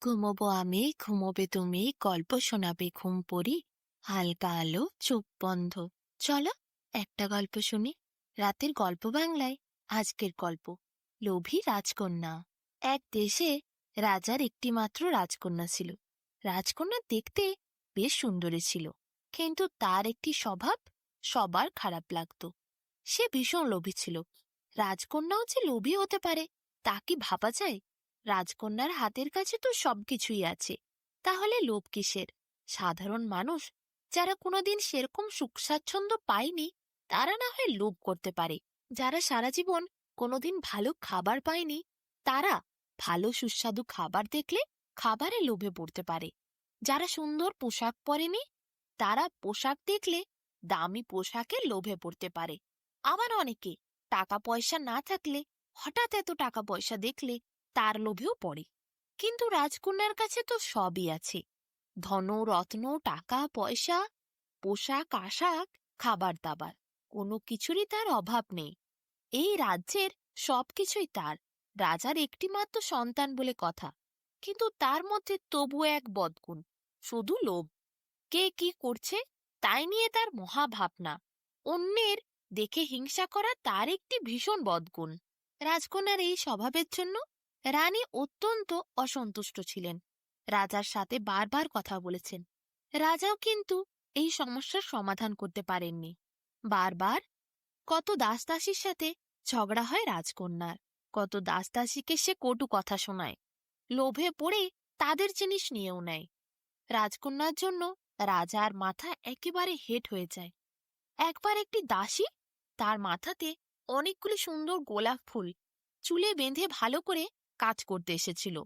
ঘুমোবো আমি, ঘুমোবে তুমি, গল্প শোনাবে ঘুম পড়ি, হালকা আলো, চোখ বন্ধ। চলো একটা গল্প শুনি। রাতের গল্প বাংলায় আজকের গল্প লোভী রাজকন্যা। এক দেশে রাজার একটি মাত্র রাজকন্যা ছিল। রাজকন্যা দেখতে বেশ সুন্দরী ছিল, কিন্তু তার একটি স্বভাব সবার খারাপ লাগতো। সে ভীষণ লোভী ছিল। রাজকন্যাও যে লোভী হতে পারে তা কি ভাবা যায়? রাজকন্যার হাতের কাছে তো সবকিছুই আছে, তাহলে লোভ কিসের? সাধারণ মানুষ যারা কোনোদিন সেরকম সুখ স্বাচ্ছন্দ্য পায়নি, তারা না হয় লোভ করতে পারে। যারা সারা জীবন কোনোদিন ভালো খাবার পায়নি, তারা ভালো সুস্বাদু খাবার দেখলে খাবারে লোভে পড়তে পারে। যারা সুন্দর পোশাক পরেনি, তারা পোশাক দেখলে দামি পোশাকে লোভে পড়তে পারে। আবার অনেকে টাকা পয়সা না থাকলে হঠাৎ এত টাকা পয়সা দেখলে তার লোভেও পড়ে। কিন্তু রাজকন্যার কাছে তো সবই আছে, ধন রত্ন, টাকা পয়সা, পোশাক আশাক, খাবার দাবার, কোনো কিছুরই তার অভাব নেই। এই রাজ্যের সবকিছুই তার। রাজার একটিমাত্র সন্তান বলে কথা, কিন্তু তার মধ্যে তবুও এক বদগুণ, শুধু লোভ। কে কি করছে তাই নিয়ে তার মহাভাবনা, অন্যের দেখে হিংসা করা তার একটি ভীষণ বদগুণ। রাজকন্যার এই স্বভাবের জন্য রানী অত্যন্ত অসন্তুষ্ট ছিলেন। রাজার সাথে বারবার কথা বলেছেন, রাজাও কিন্তু এই সমস্যার সমাধান করতে পারেননি। বারবার কত দাসদাসীর সাথে ঝগড়া হয় রাজকন্যার, কত দাসদাসীকে সে কটু কথা শোনায়, লোভে পড়ে তাদের জিনিস নিয়েও নেয়। রাজকন্যার জন্য রাজার মাথা একেবারে হেট হয়ে যায়। একবার একটি দাসী তার মাথাতে অনেকগুলি সুন্দর গোলাপ ফুল চুলে বেঁধে ভালো করে কাজ করতে এসেছিল।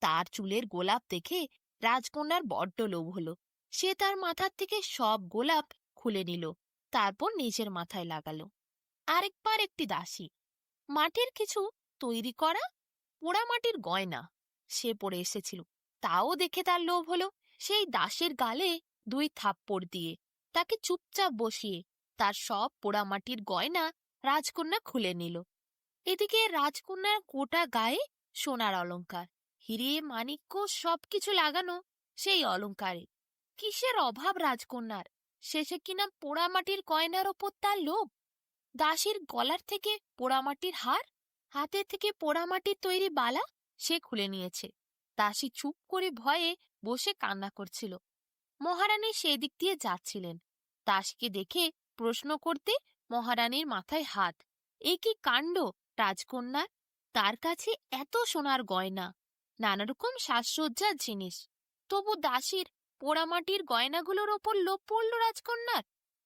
তার চুলের গোলাপ দেখে রাজকন্যার বড্ড লোভ হলো। সে তার মাথার থেকে সব গোলাপ খুলে নিল, তারপর নিজের মাথায় লাগালো। আরেকবার একটি দাসী মাটির কিছু তৈরি করা পোড়ামাটির গয়না সে পরে এসেছিল, তাও দেখে তার লোভ হলো। সেই দাসের গালে দুই থাপ্পড় দিয়ে তাকে চুপচাপ বসিয়ে তার সব পোড়ামাটির গয়না রাজকন্যা খুলে নিল। এদিকে রাজকন্যার গোটা গায়ে সোনার অলংকার, হিরে মাণিক্য সবকিছু লাগানো সেই অলংকারে। কিসের অভাব রাজকন্যার, শেষে কিনা পোড়ামাটির গয়নার ওপর তার লোভ। দাসীর গলার থেকে পোড়ামাটির হার, হাতের থেকে পোড়ামাটির তৈরি বালা সে খুলে নিয়েছে। দাসী চুপ করে ভয়ে বসে কান্না করছিল। মহারানী সেদিক দিয়ে যাচ্ছিলেন। দাসীকে দেখে প্রশ্ন করতে মহারানীর মাথায় হাত। এ কি কাণ্ড রাজকন্যার! তার কাছে এত সোনার গয়না, নানারকম সাজসজ্জার জিনিস, তবু দাসীর পোড়ামাটির গয়নাগুলোর ওপর লোভ পড়ল রাজকন্যার।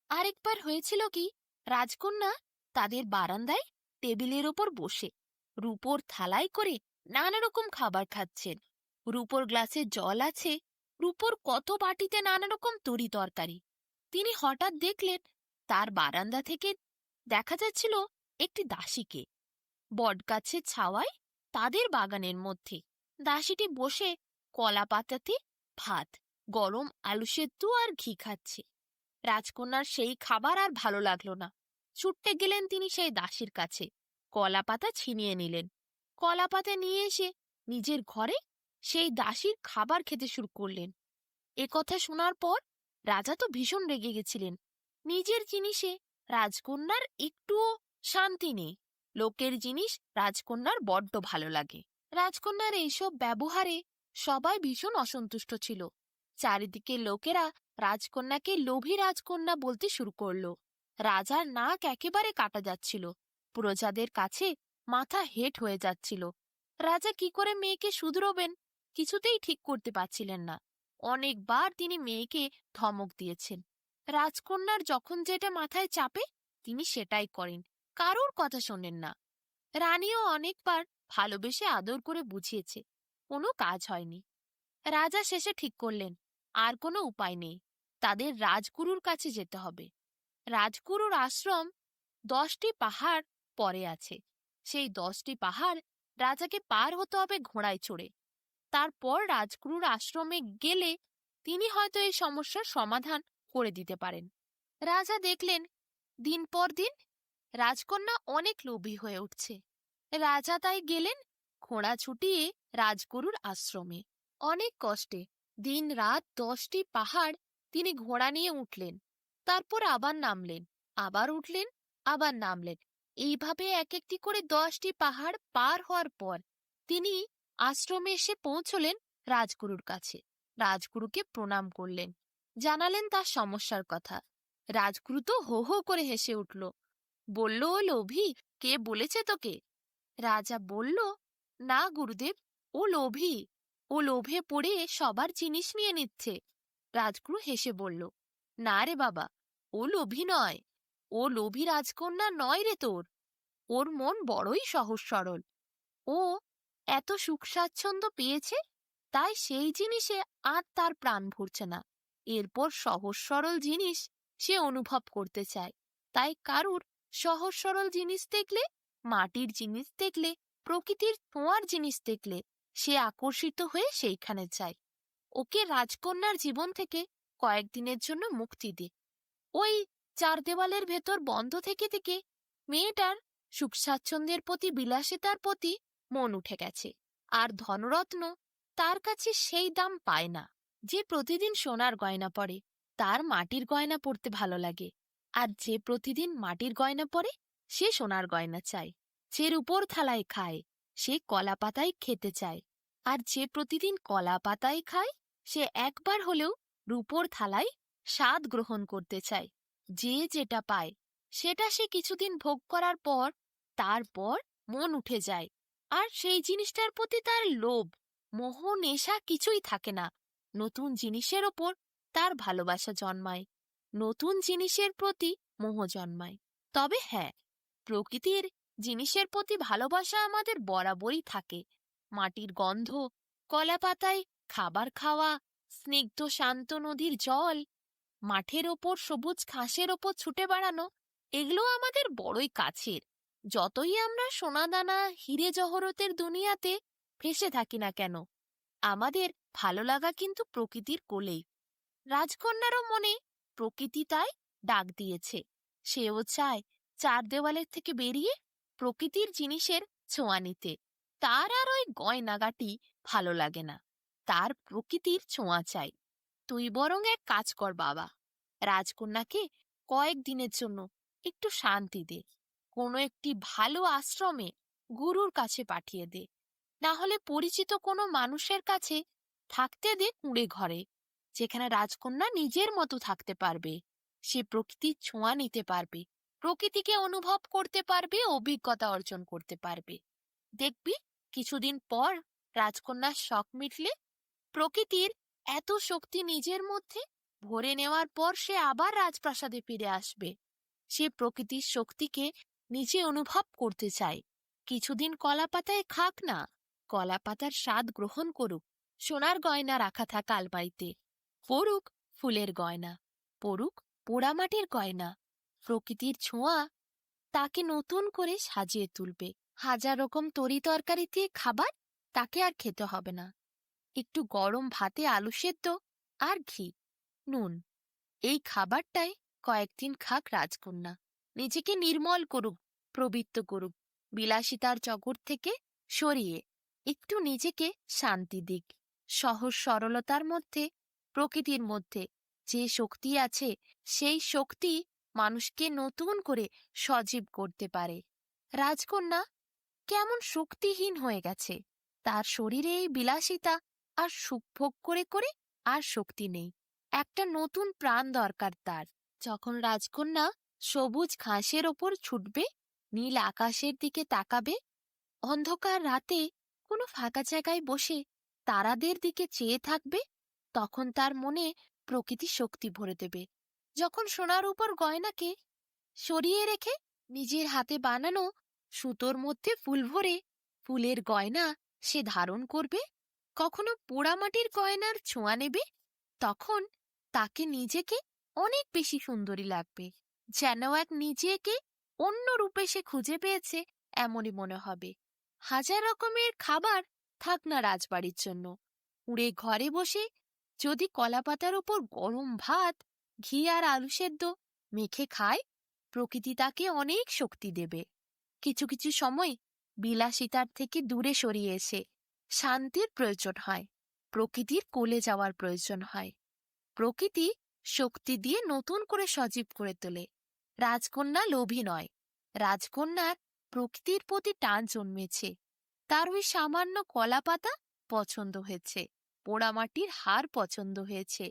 আরেকবার হয়েছিল কি, রাজকন্যা তাদের বারান্দায় টেবিলের ওপর বসে রূপোর থালায় করে নানা রকম খাবার খাচ্ছেন। রূপোর গ্লাসে জল আছে, রূপোর কত বাটিতে নানা রকম তরি তরকারি। তিনি হঠাৎ দেখলেন তার বারান্দা থেকে দেখা যাচ্ছিল একটি দাসীকে, বটগাছের ছাওয়ায় তাদের বাগানের মধ্যে দাসীটি বসে কলা পাতাতে ভাত, গরম আলু সেদ্ধ আর ঘি খাচ্ছে। রাজকন্যার সেই খাবার আর ভালো লাগলো না। ছুটতে গেলেন তিনি সেই দাসীর কাছে, কলা পাতা ছিনিয়ে নিলেন। কলা পাতা নিয়ে এসে নিজের ঘরে সেই দাসীর খাবার খেতে শুরু করলেন। এ কথা শোনার পর রাজা তো ভীষণ রেগে গেছিলেন। নিজের জিনিসে রাজকন্যার একটুও শান্তি নেই, লোকের জিনিস রাজকন্যার বড্ড ভালো লাগে। রাজকন্যার এইসব ব্যবহারে সবাই ভীষণ অসন্তুষ্ট ছিল। চারিদিকে লোকেরা রাজকন্যাকে লোভী রাজকন্যা বলতে শুরু করল। রাজার নাক একেবারে কাটা যাচ্ছিল, প্রজাদের কাছে মাথা হেট হয়ে যাচ্ছিল। রাজা কি করে মেয়েকে শুধরোবেন কিছুতেই ঠিক করতে পারছিলেন না। অনেকবার তিনি মেয়েকে ধমক দিয়েছেন। রাজকন্যার যখন যেটা মাথায় চাপে তিনি সেটাই করেন, কারোর কথা শোনেন না। রানীও অনেকবার ভালোবেসে আদর করে বুঝিয়েছে, কোনো কাজ হয়নি। রাজা শেষে ঠিক করলেন আর কোনো উপায় নেই, তাদের রাজগুরুর কাছে যেতে হবে। রাজগুরুর আশ্রম 10টি পাহাড় পরে আছে। সেই 10টি পাহাড় রাজাকে পার হতে হবে ঘোড়ায় চড়ে। তারপর রাজগুরুর আশ্রমে গেলে তিনি হয়তো এই সমস্যার সমাধান করে দিতে পারেন। রাজা দেখলেন দিন পর দিন রাজকন্যা অনেক লোভী হয়ে উঠছে। রাজা তাই গেলেন ঘোড়া ছুটিয়ে রাজগুরুর আশ্রমে। অনেক কষ্টে দিন রাত 10টি পাহাড় তিনি ঘোড়া নিয়ে উঠলেন, তারপর আবার নামলেন, আবার উঠলেন, আবার নামলেন। এইভাবে এক একটি করে 10টি পাহাড় পার হওয়ার পর তিনি আশ্রমে এসে পৌঁছলেন রাজগুরুর কাছে। রাজগুরুকে প্রণাম করলেন, জানালেন তার সমস্যার কথা। রাজগুরু তো হো হো করে হেসে উঠল, বলল, ও লোভী, কে বলেছে তোকে? রাজা বলল, না গুরুদেব, ও লোভী, ও লোভে পড়ে সবার জিনিস নিয়ে নিচ্ছে। রাজগুরু হেসে বলল, না রে বাবা, ও লোভী নয়, ও লোভী রাজকন্যা নয় রে তোর। ওর মন বড়ই সহজ সরল। ও এত সুখ স্বাচ্ছন্দ্য পেয়েছে, তাই সেই জিনিসে আর তার প্রাণ ভরছে না। এরপর সহজ সরল জিনিস সে অনুভব করতে চায়। তাই কারুর সহজ সরল জিনিস দেখলে, মাটির জিনিস দেখলে, প্রকৃতির ছোঁয়ার জিনিস দেখলে সে আকর্ষিত হয়ে সেইখানে যায়। ওকে রাজকন্যার জীবন থেকে কয়েকদিনের জন্য মুক্তি দে। ওই চার দেওয়ালের ভেতর বন্ধ থেকে থেকে মেয়েটার সুখ স্বাচ্ছন্দ্যের প্রতি, বিলাসিতার প্রতি মন উঠে গেছে। আর ধনরত্ন তার কাছে সেই দাম পায় না। যে প্রতিদিন সোনার গয়না পরে, তার মাটির গয়না পরতে ভালো লাগে। আর যে প্রতিদিন মাটির গয়না পরে, সে সোনার গয়না চায়। যে রূপোর থালায় খায়, সে কলা পাতায় খেতে চায়। আর যে প্রতিদিন কলা পাতায় খায়, সে একবার হলেও রূপোর থালায় স্বাদ গ্রহণ করতে চায়। যে যেটা পায় সেটা সে কিছুদিন ভোগ করার পর তারপর মন উঠে যায়, আর সেই জিনিসটার প্রতি তার লোভ, মোহ, নেশা কিছুই থাকে না। নতুন জিনিসের ওপর তার ভালোবাসা জন্মায়, নতুন জিনিসের প্রতি মোহ জন্মায়। তবে হ্যাঁ, প্রকৃতির জিনিসের প্রতি ভালোবাসা আমাদের বরাবরই থাকে। মাটির গন্ধ, কলা পাতায় খাবার খাওয়া, স্নিগ্ধ শান্ত নদীর জল, মাঠের ওপর সবুজ ঘাসের ওপর ছুটে বেড়ানো, এগুলো আমাদের বড়ই কাছের। যতই আমরা সোনাদানা হিরে জহরতের দুনিয়াতে ফেসে থাকি না কেন, আমাদের ভালো লাগা কিন্তু প্রকৃতির কোলেই। রাজকন্যারও মনে প্রকৃতি তাই ডাক দিয়েছে। সেও চায় চার দেওয়ালের থেকে বেরিয়ে প্রকৃতির জিনিসের ছোঁয়া নিতে। তার আর ওই গয়নাগাটি ভালো লাগে না, তার প্রকৃতির ছোঁয়া চাই। তুই বরং এক কাজ কর বাবা, রাজকন্যাকে কয়েকদিনের জন্য একটু শান্তি দে। কোনো একটি ভালো আশ্রমে গুরুর কাছে পাঠিয়ে দে, না হলে পরিচিত কোনো মানুষের কাছে থাকতে দে কুঁড়ে ঘরে, যেখানে রাজকন্যা নিজের মতো থাকতে পারবে। সে প্রকৃতির ছোঁয়া নিতে পারবে, প্রকৃতিকে অনুভব করতে পারবে, অভিজ্ঞতা অর্জন করতে পারবে। দেখবি কিছুদিন পর রাজকন্যার শখ মিটলে, প্রকৃতির এত শক্তি নিজের মধ্যে ভরে নেওয়ার পর সে আবার রাজপ্রাসাদে ফিরে আসবে। সে প্রকৃতির শক্তিকে নিজে অনুভব করতে চায়। কিছুদিন কলা পাতায় খাক না, কলা পাতার স্বাদ গ্রহণ করুক। সোনার গয়না রাখা থাকা আলমারিতে পড়ুক, ফুলের গয়না পড়ুক, পোড়ামাটির গয়না। প্রকৃতির ছোঁয়া তাকে নতুন করে সাজিয়ে তুলবে। হাজার রকম তরি তরকারি দিয়ে খাবার তাকে আর খেতে হবে না। একটু গরম ভাতে আলু সেদ্ধ আর ঘি, নুন, এই খাবারটাই কয়েকদিন খাক রাজকন্যা। নিজেকে নির্মল করুক, প্রবৃত্ত করুক, বিলাসিতার জগৎ থেকে সরিয়ে একটু নিজেকে শান্তি দিক। সহজ সরলতার মধ্যে, প্রকৃতির মধ্যে যে শক্তি আছে, সেই শক্তি মানুষকে নতুন করে সজীব করতে পারে। রাজকন্যা কেমন শক্তিহীন হয়ে গেছে, তার শরীরে এই বিলাসিতা আর সুখ ভোগ করে করে আর শক্তি নেই। একটা নতুন প্রাণ দরকার তার। যখন রাজকন্যা সবুজ ঘাসের ওপর ছুটবে, নীল আকাশের দিকে তাকাবে, অন্ধকার রাতে কোনো ফাঁকা জায়গায় বসে তারাদের দিকে চেয়ে থাকবে, তখন তার মনে প্রকৃতি শক্তি ভরে দেবে। যখন সোনার উপর গয়নাকে সরিয়ে রেখে নিজের হাতে বানানো সুতোর মধ্যে ফুল ভরে ফুলের গয়না সে ধারণ করবে, কখনো পোড়ামাটির গয়নার ছোঁয়া নেবে, তখন তাকে নিজেকে অনেক বেশি সুন্দরী লাগবে। যেন এক নিজেকে অন্য রূপে সে খুঁজে পেয়েছে এমনই মনে হবে। হাজার রকমের খাবার থাক না রাজবাড়ির জন্য, উড়ে ঘরে বসে যদি কলাপাতার ওপর গরম ভাত, ঘি আর আলু সেদ্ধ মেখে খায়, প্রকৃতি তাকে অনেক শক্তি দেবে। কিছু কিছু সময় বিলাসিতার থেকে দূরে সরিয়ে এসে শান্তির প্রয়োজন হয়। প্রকৃতির কোলে যাওয়ার প্রয়োজন হয়। প্রকৃতি শক্তি দিয়ে নতুন করে সজীব করে তোলে। রাজকন্যা লোভী নয়, রাজকন্যার প্রকৃতির প্রতি টান জন্মেছে। তার ওই সামান্য কলা পাতা পছন্দ হয়েছে, পোড়ামাটির হার পছন্দ হয়েছে,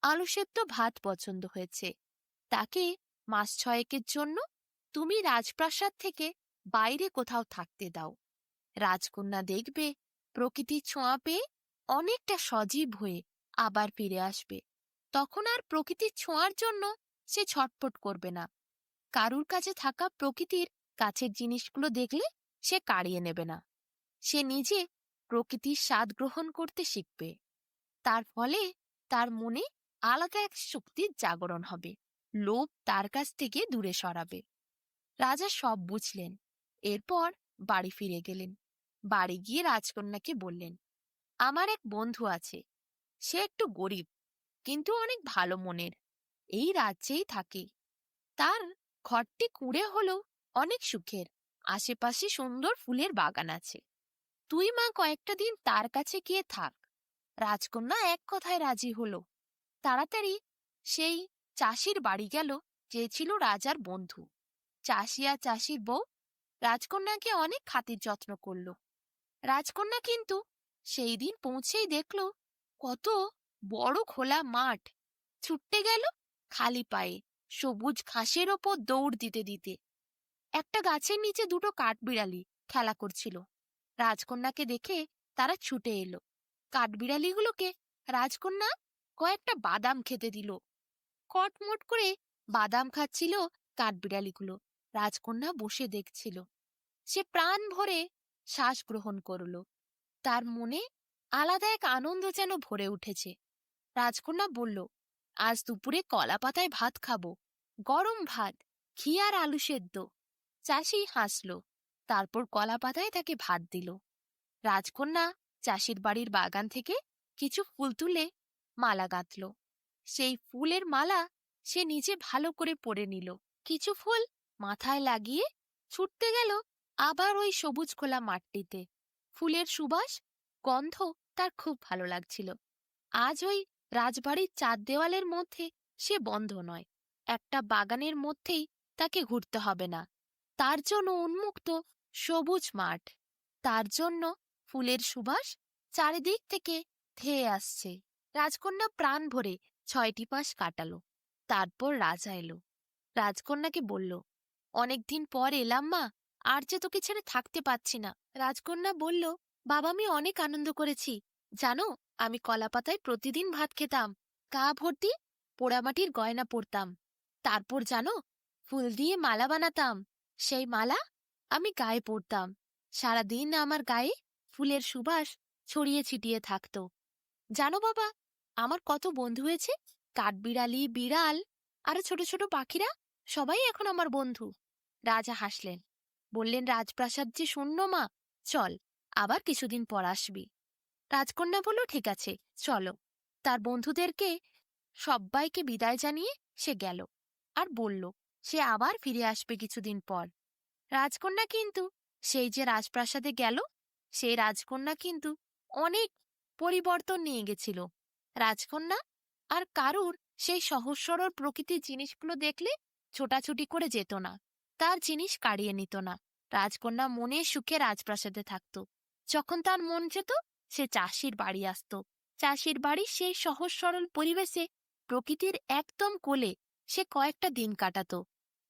আলু সেদ্ধ ভাত পছন্দ হয়েছে। তাকে মাস 6 জন্য তুমি রাজপ্রাসাদ থেকে বাইরে কোথাও থাকতে দাও। রাজকন্যা দেখবে প্রকৃতির ছোঁয়া পেয়ে অনেকটা সজীব হয়ে আবার ফিরে আসবে। তখন আর প্রকৃতির ছোঁয়ার জন্য সে ছটফট করবে না। কারুর কাছে থাকা প্রকৃতির কাছের জিনিসগুলো দেখলে সে কাড়িয়ে নেবে না। সে নিজে প্রকৃতির স্বাদ গ্রহণ করতে শিখবে। তার ফলে তার মনে আলাদা এক শক্তির জাগরণ হবে। লোভ তার কাছ থেকে দূরে সরাবে। রাজা সব বুঝলেন। এরপর বাড়ি ফিরে গেলেন। বাড়ি গিয়ে রাজকন্যাকে বললেন, আমার এক বন্ধু আছে, সে একটু গরিব কিন্তু অনেক ভালো মনের, এই রাজ্যেই থাকে। তার ঘরটি কুঁড়ে হলেও অনেক সুখের, আশেপাশে সুন্দর ফুলের বাগান আছে। তুই মা কয়েকটা দিন তার কাছে গিয়ে থাক। রাজকন্যা এক কথায় রাজি হলো। তাড়াতাড়ি সেই চাষির বাড়ি গেল, যে ছিল রাজার বন্ধু। চাষি আর চাষির বউ রাজকন্যাকে অনেক খাতির যত্ন করল। রাজকন্যা কিন্তু সেই দিন পৌঁছেই দেখল কত বড় খোলা মাঠ। ছুটতে গেল খালি পায়ে, সবুজ ঘাসের ওপর দৌড় দিতে দিতে। একটা গাছের নিচে দুটো কাঠবিড়ালি খেলা করছিল। রাজকন্যাকে দেখে তারা ছুটে এলো। কাঠবিড়ালিগুলোকে রাজকন্যা কয়েকটা বাদাম খেতে দিল। কটমট করে বাদাম খাচ্ছিল কাঠবিড়ালিগুলো। রাজকন্যা বসে দেখছিল। সে প্রাণ ভরে শ্বাস গ্রহণ করল। তার মনে আলাদা এক আনন্দ যেন ভরে উঠেছে। রাজকন্যা বলল, আজ দুপুরে কলা পাতায় ভাত খাবো, গরম ভাত, ঘি আর আলু সেদ্ধ। চাষি হাসল, তারপর কলা পাতায় তাকে ভাত দিল। রাজকন্যা চাষির বাড়ির বাগান থেকে কিছু ফুল তুলে মালা গাঁথল। সেই ফুলের মালা সে নিজে ভালো করে পরে নিল। কিছু ফুল মাথায় লাগিয়ে ছুটতে গেল আবার ওই সবুজ খোলা মাঠটিতে। ফুলের সুবাস, গন্ধ তার খুব ভালো লাগছিল। আজ ওই রাজবাড়ির 4 দেওয়ালের মধ্যে সে বন্ধ নয়। একটা বাগানের মধ্যেই তাকে ঘুরতে হবে না। তার জন্য উন্মুক্ত সবুজ মাঠ, তার জন্য ফুলের সুবাস চারিদিক থেকে ধেয়ে আসছে। রাজকন্যা প্রাণ ভরে 6টি মাস কাটালো। তারপর রাজা এলো। রাজকন্যাকে বলল, অনেকদিন পর এলাম মা, আর যে তোকে ছেড়ে থাকতে পারছি না। রাজকন্যা বলল, বাবা আমি অনেক আনন্দ করেছি। জানো, আমি কলাপাতায় প্রতিদিন ভাত খেতাম, গা ভর্তি পোড়ামাটির গয়না পরতাম। তারপর জানো, ফুল দিয়ে মালা বানাতাম। সেই মালা আমি গায়ে পরতাম। সারাদিন আমার গায়ে ফুলের সুবাস ছড়িয়ে ছিটিয়ে থাকতো। জানো বাবা, আমার কত বন্ধু হয়েছে, কাঠবিড়ালি, বিড়াল, আরো ছোট ছোট পাখিরা, সবাই এখন আমার বন্ধু। রাজা হাসলেন, বললেন, রাজপ্রাসাদ যে শূন্য মা, চল আবার কিছুদিন পর আসবি। রাজকন্যা বলল, ঠিক আছে চলো। তার বন্ধুদেরকে সবাইকে বিদায় জানিয়ে সে গেল, আর বলল সে আবার ফিরে আসবে কিছুদিন পর। রাজকন্যা কিন্তু সেই যে রাজপ্রাসাদে গেল, সেই রাজকন্যা কিন্তু অনেক পরিবর্তন নিয়ে গেছিল। রাজকন্যা আর কারুর সেই সহজ সরল প্রকৃতির জিনিসগুলো দেখলে ছোটাছুটি করে যেত না, তার জিনিস কাড়িয়ে নিত না। রাজকন্যা মনে সুখে রাজপ্রাসাদে থাকত। যখন তার মন যেত সে চাষির বাড়ি আসত। চাষির বাড়ির সেই সহজ সরল পরিবেশে প্রকৃতির একদম কোলে সে কয়েকটা দিন কাটাতো।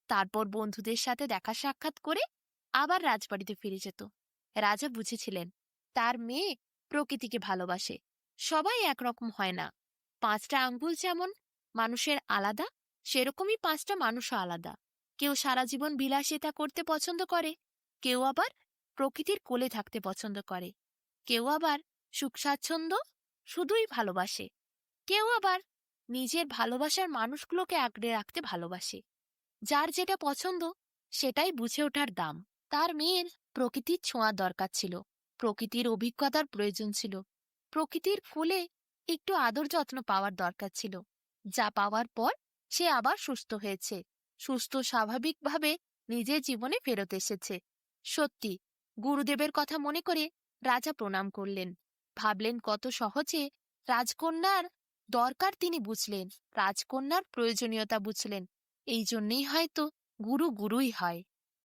তারপর বন্ধুদের সাথে দেখা সাক্ষাৎ করে আবার রাজবাড়িতে ফিরে যেত। রাজা বুঝেছিলেন তার মেয়ে প্রকৃতিকে ভালোবাসে। সবাই একরকম হয় না। 5টা আঙ্গুল যেমন মানুষের আলাদা, সেরকমই 5টা মানুষও আলাদা। কেউ সারা জীবন বিলাসিতা করতে পছন্দ করে, কেউ আবার প্রকৃতির কোলে থাকতে পছন্দ করে, কেউ আবার সুখ স্বাচ্ছন্দ্য শুধুই ভালোবাসে, কেউ আবার নিজের ভালোবাসার মানুষগুলোকে আগলে রাখতে ভালোবাসে। যার যেটা পছন্দ সেটাই বুঝে ওঠার দাম। তার মেয়ের প্রকৃতির ছোঁয়ার দরকার ছিল, প্রকৃতির অভিজ্ঞতার প্রয়োজন ছিল, প্রকৃতির ফুলে একটু আদর যত্ন পাওয়ার দরকার ছিল, যা পাওয়ার পর সে আবার সুস্থ হয়েছে, সুস্থ স্বাভাবিকভাবে নিজের জীবনে ফেরত এসেছে। সত্যি, গুরুদেবের কথা মনে করে রাজা প্রণাম করলেন। ভাবলেন কত সহজে রাজকন্যার দরকার তিনি বুঝলেন, রাজকন্যার প্রয়োজনীয়তা বুঝলেন। এই জন্যেই হয়তো গুরু গুরুই হয়।